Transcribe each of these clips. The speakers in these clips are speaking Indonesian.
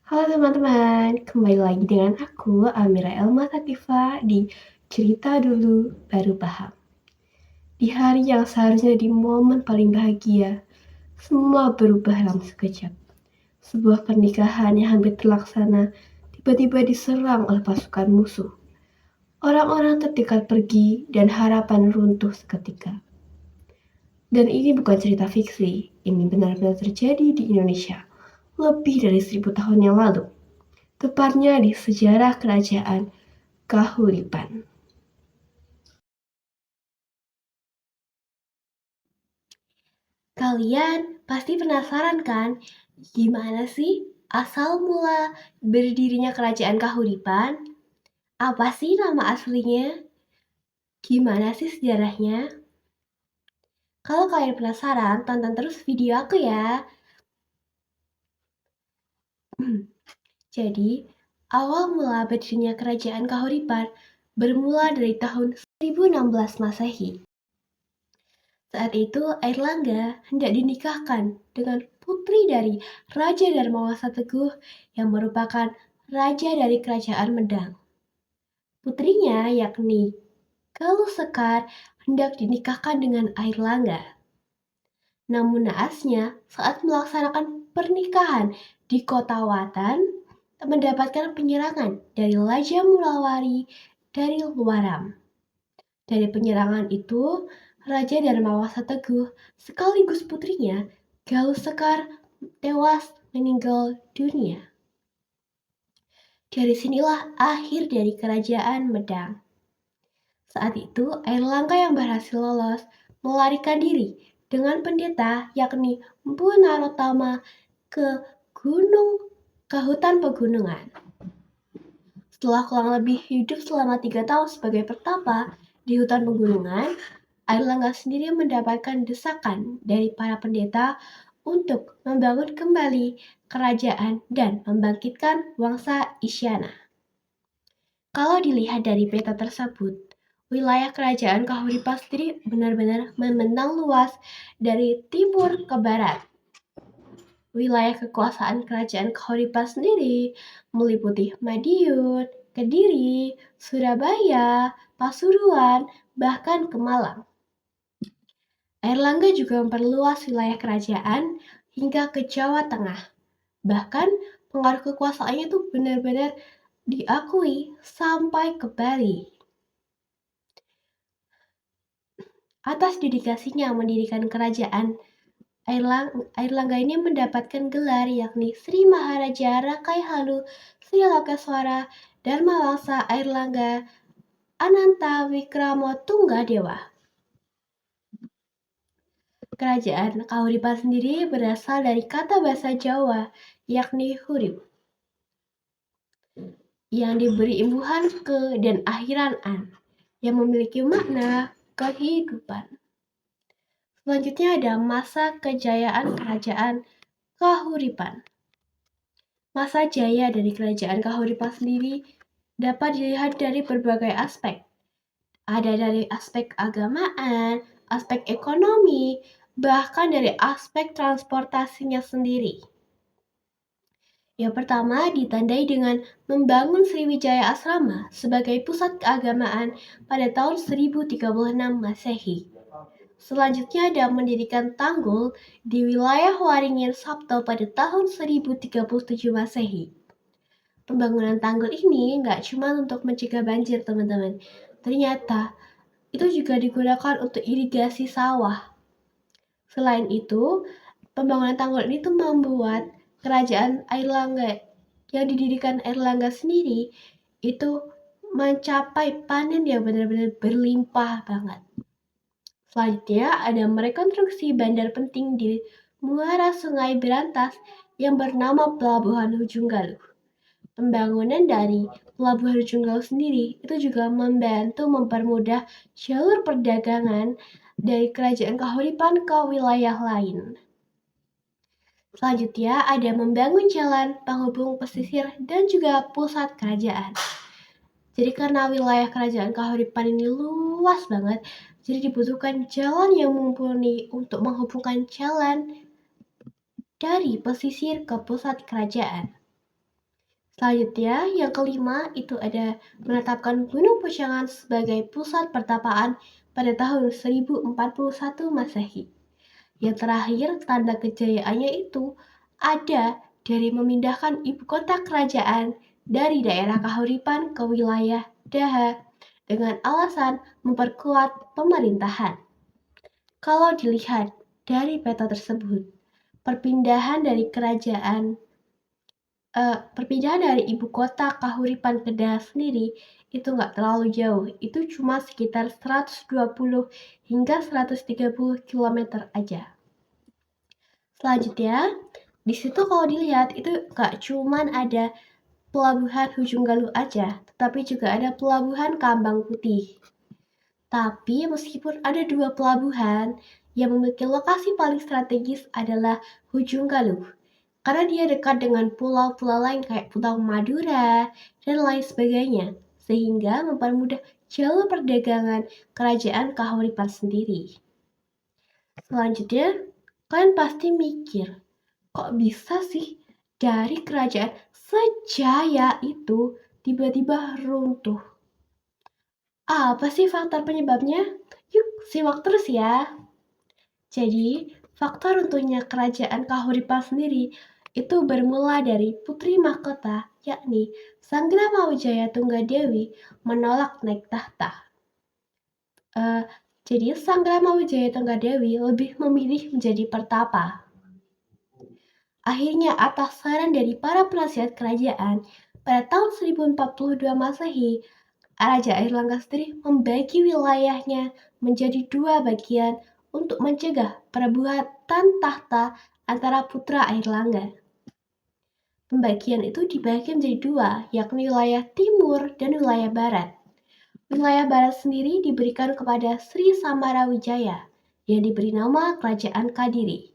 Halo teman-teman, kembali lagi dengan aku Amira Elma Sativa di Cerita Dulu Baru Paham. Di hari yang seharusnya di momen paling bahagia, semua berubah dalam sekejap. Sebuah pernikahan yang hampir terlaksana tiba-tiba diserang oleh pasukan musuh. Orang-orang terdekat pergi dan harapan runtuh seketika. Dan ini bukan cerita fiksi, ini benar-benar terjadi di Indonesia lebih dari 1000 tahun yang lalu. Tepatnya di sejarah kerajaan Kahuripan. Kalian pasti penasaran kan, gimana sih asal mula berdirinya kerajaan Kahuripan? Apa sih nama aslinya? Gimana sih sejarahnya? Kalau kalian penasaran, tonton terus video aku ya. Jadi, awal mula berdirinya kerajaan Kahuripan bermula dari tahun 1016 Masehi. Saat itu, Airlangga hendak dinikahkan dengan putri dari Raja Dharmawangsa Teguh yang merupakan raja dari kerajaan Medang. Putrinya yakni Galuh Sekar hendak dinikahkan dengan Airlangga. Namun naasnya, saat melaksanakan pernikahan di Kota Watan, mendapatkan penyerangan dari Raja Mulawari dari Luaram. Dari penyerangan itu, Raja Dharmawangsa Teguh sekaligus putrinya Galuh Sekar tewas meninggal dunia. Dari sinilah akhir dari kerajaan Medang. Saat itu, Airlangga yang berhasil lolos melarikan diri dengan pendeta yakni Mpu Narotama ke hutan pegunungan. Setelah kurang lebih hidup selama 3 tahun sebagai pertapa di hutan pegunungan, Airlangga sendiri mendapatkan desakan dari para pendeta untuk membangun kembali kerajaan dan membangkitkan Wangsa Isyana. Kalau dilihat dari peta tersebut, wilayah kerajaan Kahuripan sendiri benar-benar membentang luas dari timur ke barat. Wilayah kekuasaan kerajaan Kahuripan sendiri meliputi Madiun, Kediri, Surabaya, Pasuruan, bahkan ke Malang. Airlangga juga memperluas wilayah kerajaan hingga ke Jawa Tengah. Bahkan pengaruh kekuasaannya itu benar-benar diakui sampai ke Bali. Atas dedikasinya mendirikan kerajaan, Airlangga ini mendapatkan gelar yakni Sri Maharaja Rakai Halu Sri Lokeswara Dharma Wangsa Airlangga Ananta Wikramo Tunggadewa. Kerajaan Kahuripan sendiri berasal dari kata bahasa Jawa yakni hurip yang diberi imbuhan ke dan akhiran an yang memiliki makna kehidupan. Selanjutnya ada masa kejayaan kerajaan Kahuripan. Masa jaya dari kerajaan Kahuripan sendiri dapat dilihat dari berbagai aspek. Ada dari aspek agamaan, aspek ekonomi, bahkan dari aspek transportasinya sendiri. Yang pertama ditandai dengan membangun Sriwijaya Asrama sebagai pusat keagamaan pada tahun 1036 Masehi. Selanjutnya ada mendirikan tanggul di wilayah Waringin Sabto pada tahun 1037 Masehi. Pembangunan tanggul ini nggak cuma untuk mencegah banjir, teman-teman. Ternyata itu juga digunakan untuk irigasi sawah. Selain itu, pembangunan tanggul ini tuh membuat kerajaan Airlangga yang didirikan Airlangga sendiri itu mencapai panen yang benar-benar berlimpah banget. Selanjutnya ada merekonstruksi bandar penting di muara Sungai Berantas yang bernama Pelabuhan Ujung Galuh. Pembangunan dari Pelabuhan Ujung Galuh sendiri itu juga membantu mempermudah jalur perdagangan dari kerajaan Kahuripan ke wilayah lain. Selanjutnya ada membangun jalan penghubung pesisir dan juga pusat kerajaan. Jadi karena wilayah kerajaan Kahuripan ini luas banget, jadi dibutuhkan jalan yang mumpuni untuk menghubungkan jalan dari pesisir ke pusat kerajaan. Selanjutnya, yang kelima itu ada menetapkan Gunung Pucangan sebagai pusat pertapaan pada tahun 1041 Masehi. Yang terakhir, tanda kejayaannya itu ada dari memindahkan ibu kota kerajaan dari daerah Kahuripan ke wilayah Daha dengan alasan memperkuat pemerintahan. Kalau dilihat dari peta tersebut, perpindahan dari ibu kota Kahuripan ke Daha sendiri itu nggak terlalu jauh, itu cuma sekitar 120 hingga 130 km aja. Selanjutnya, di situ kalau dilihat itu nggak cuman ada pelabuhan Hujung Galuh aja, tetapi juga ada pelabuhan Kambang Putih. Tapi meskipun ada dua pelabuhan, yang memiliki lokasi paling strategis adalah Hujung Galuh. Karena dia dekat dengan pulau-pulau lain kayak Pulau Madura dan lain sebagainya. Sehingga mempermudah jalur perdagangan kerajaan Kahuripan sendiri. Selanjutnya, kalian pasti mikir, kok bisa sih dari kerajaan sejaya itu tiba-tiba runtuh? Apa sih faktor penyebabnya? Yuk, simak terus ya. Jadi, faktor runtuhnya kerajaan Kahuripan sendiri itu bermula dari Putri Mahkota, yakni Sanggrama Wijaya Tunggadewi menolak naik tahta. Jadi, Sanggrama Wijaya Tunggadewi lebih memilih menjadi pertapa. Akhirnya, atas saran dari para penasihat kerajaan, pada tahun 1042 Masehi, Raja Airlangga sendiri membagi wilayahnya menjadi dua bagian untuk mencegah perebutan tahta antara putra Airlangga. Pembagian itu dibagi menjadi dua, yakni wilayah timur dan wilayah barat. Wilayah barat sendiri diberikan kepada Sri Samarawijaya yang diberi nama Kerajaan Kadiri.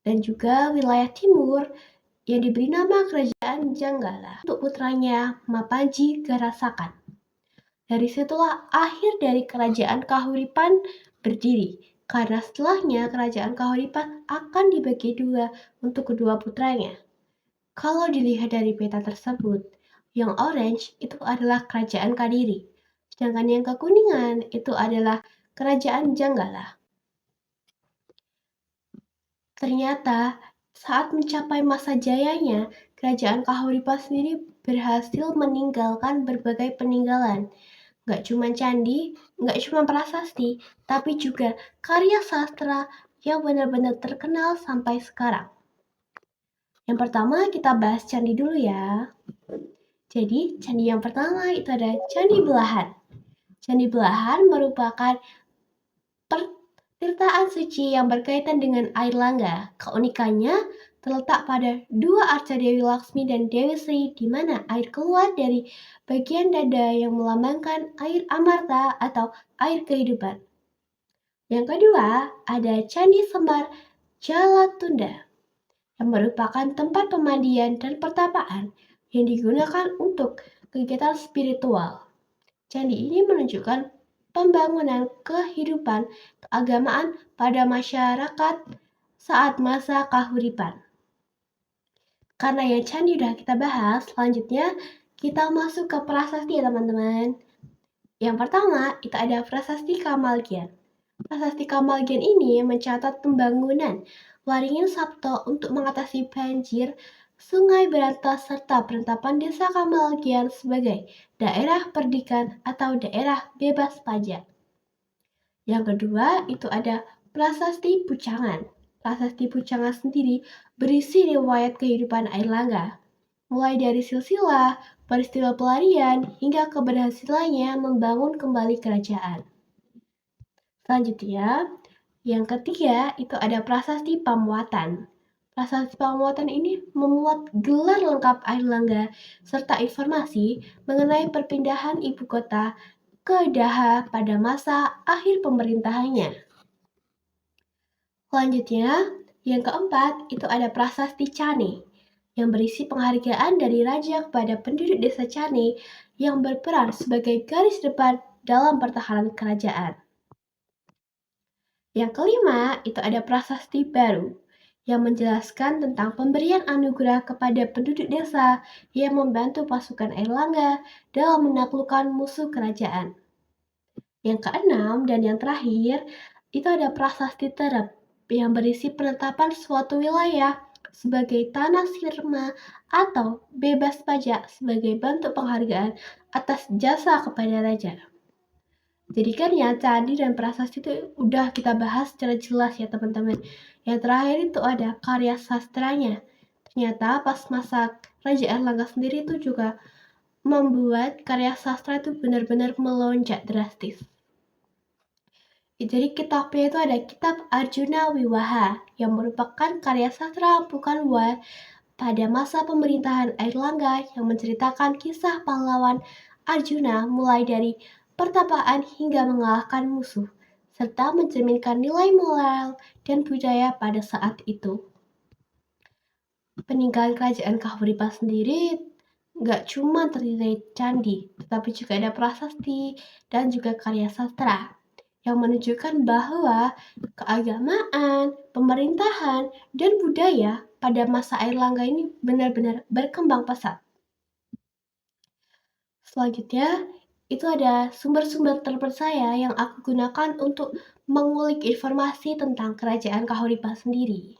Dan juga wilayah timur yang diberi nama Kerajaan Janggala untuk putranya Mapanji Garasakan. Dari situlah akhir dari Kerajaan Kahuripan berdiri, karena setelahnya Kerajaan Kahuripan akan dibagi dua untuk kedua putranya. Kalau dilihat dari peta tersebut, yang orange itu adalah Kerajaan Kadiri, sedangkan yang kekuningan itu adalah Kerajaan Janggala. Ternyata saat mencapai masa jayanya, Kerajaan Kahuripan sendiri berhasil meninggalkan berbagai peninggalan. Gak cuma candi, gak cuma prasasti, tapi juga karya sastra yang benar-benar terkenal sampai sekarang. Yang pertama kita bahas candi dulu ya. Jadi candi yang pertama itu ada Candi Belahan. Candi Belahan merupakan tirtaan suci yang berkaitan dengan air langga. Keunikannya terletak pada dua arca Dewi Laksmi dan Dewi Sri di mana air keluar dari bagian dada yang melambangkan air amarta atau air kehidupan. Yang kedua, ada Candi Semar Jalatunda yang merupakan tempat pemandian dan pertapaan yang digunakan untuk kegiatan spiritual. Candi ini menunjukkan pembangunan kehidupan keagamaan pada masyarakat saat masa Kahuripan. Karena yang candi udah kita bahas, selanjutnya kita masuk ke prasasti ya teman-teman. Yang pertama, itu ada Prasasti Kamalgian. Prasasti Kamalgian ini mencatat pembangunan Waringin Sabto untuk mengatasi banjir Sungai Berantas serta penetapan Desa Kamalgian sebagai daerah perdikan atau daerah bebas pajak. Yang kedua, itu ada Prasasti Pucangan. Prasasti Pucangan sendiri berisi riwayat kehidupan Airlangga, mulai dari silsilah, peristiwa pelarian, hingga keberhasilannya membangun kembali kerajaan. Selanjutnya, yang ketiga itu ada Prasasti Pamuatan. Prasasti Pamuatan ini memuat gelar lengkap Airlangga serta informasi mengenai perpindahan ibu kota ke Daha pada masa akhir pemerintahannya. Selanjutnya, yang keempat itu ada Prasasti Cane yang berisi penghargaan dari raja kepada penduduk desa Cane yang berperan sebagai garis depan dalam pertahanan kerajaan. Yang kelima itu ada Prasasti Baru yang menjelaskan tentang pemberian anugerah kepada penduduk desa yang membantu pasukan Airlangga dalam menaklukkan musuh kerajaan. Yang keenam dan yang terakhir, itu ada prasasti terep yang berisi penetapan suatu wilayah sebagai tanah sirma atau bebas pajak sebagai bentuk penghargaan atas jasa kepada raja. Jadi kan ya candi dan prasasti itu udah kita bahas secara jelas ya teman-teman. Yang terakhir itu ada karya sastranya. Ternyata pas masa Raja Erlangga sendiri itu juga membuat karya sastra itu benar-benar melonjak drastis. Jadi kitabnya itu ada kitab Arjuna Wiwaha yang merupakan karya sastra bukan war pada masa pemerintahan Airlangga yang menceritakan kisah pahlawan Arjuna mulai dari pertapaan hingga mengalahkan musuh, serta mencerminkan nilai moral dan budaya pada saat itu. Peninggalan kerajaan Kahuripan sendiri nggak cuma terdiri dari candi, tetapi juga ada prasasti dan juga karya sastra yang menunjukkan bahwa keagamaan, pemerintahan, dan budaya pada masa Airlangga ini benar-benar berkembang pesat. Selanjutnya, itu ada sumber-sumber terpercaya yang aku gunakan untuk mengulik informasi tentang kerajaan Kahuripan sendiri.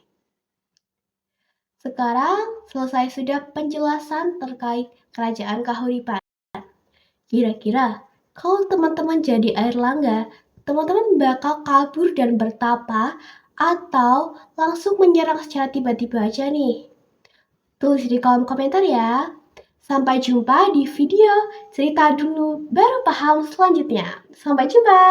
Sekarang selesai sudah penjelasan terkait kerajaan Kahuripan. Kira-kira kalau teman-teman jadi Airlangga, teman-teman bakal kabur dan bertapa atau langsung menyerang secara tiba-tiba aja nih? Tulis di kolom komentar ya. Sampai jumpa di video cerita dulu baru paham selanjutnya. Sampai jumpa.